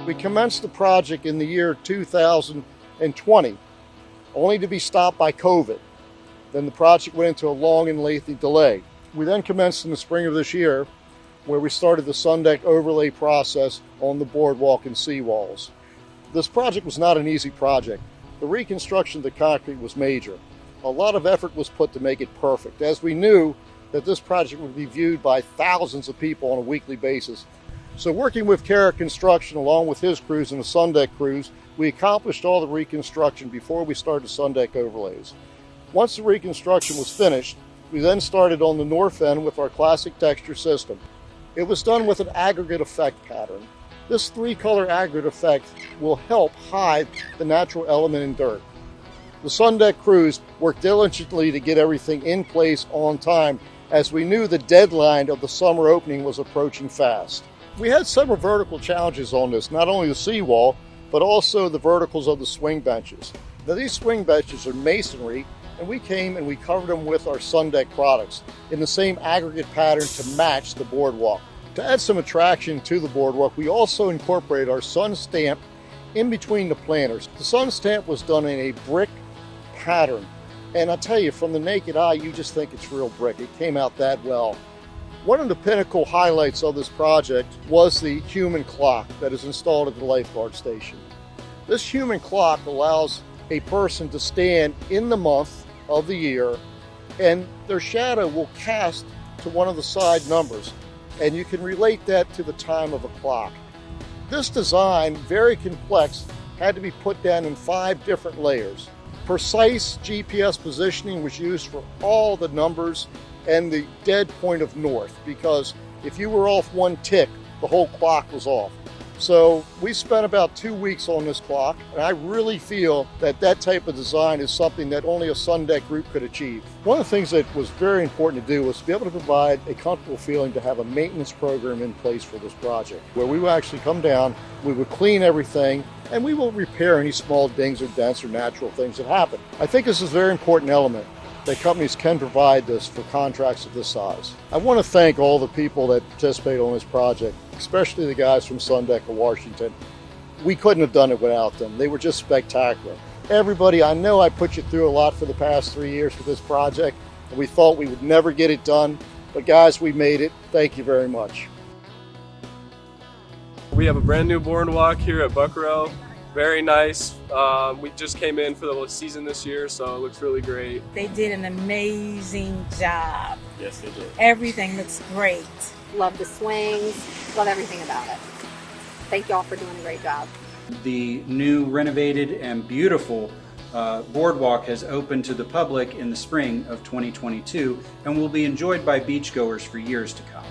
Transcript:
We commenced the project in the year 2020, only to be stopped by COVID. Then the project went into a long and lengthy delay. We then commenced in the spring of this year, where we started the Sundek overlay process on the boardwalk and seawalls. This project was not an easy project. The reconstruction of the concrete was major. A lot of effort was put to make it perfect, as we knew that this project would be viewed by thousands of people on a weekly basis. So working with Carrick Construction along with his crews and the Sundek crews, we accomplished all the reconstruction before we started Sundek overlays. Once the reconstruction was finished, we then started on the north end with our classic texture system. It was done with an aggregate effect pattern. This three-color aggregate effect will help hide the natural element in dirt. The Sundek crews worked diligently to get everything in place on time, as we knew the deadline of the summer opening was approaching fast. We had several vertical challenges on this, not only the seawall, but also the verticals of the swing benches. Now these swing benches are masonry, and we came and we covered them with our Sundek products in the same aggregate pattern to match the boardwalk. To add some attraction to the boardwalk, we also incorporated our sun stamp in between the planters. The sun stamp was done in a brick pattern, and I tell you, from the naked eye, you just think it's real brick. It came out that well. One of the pinnacle highlights of this project was the human clock that is installed at the lifeguard station. This human clock allows a person to stand in the month of the year, and their shadow will cast to one of the side numbers, and you can relate that to the time of a clock. This design, very complex, had to be put down in 5 different layers. Precise GPS positioning was used for all the numbers and the dead point of north, because if you were off one tick, the whole clock was off. So we spent about 2 weeks on this clock, and I really feel that that type of design is something that only a Sundek group could achieve. One of the things that was very important to do was to be able to provide a comfortable feeling to have a maintenance program in place for this project, where we would actually come down, we would clean everything, and we will repair any small dings or dents or natural things that happen. I think this is a very important element, that companies can provide this for contracts of this size. I want to thank all the people that participated on this project, especially the guys from Sundek of Washington. We couldn't have done it without them. They were just spectacular. Everybody, I know I put you through a lot for the past 3 years with this project, and we thought we would never get it done, but guys, we made it. Thank you very much. We have a brand new boardwalk here at Buckroe. Very nice. We just came in for the season this year, so it looks really great. They did an amazing job. Yes, they did. Everything looks great. Love the swings, love everything about it. Thank y'all for doing a great job. The new renovated and beautiful boardwalk has opened to the public in the spring of 2022 and will be enjoyed by beachgoers for years to come.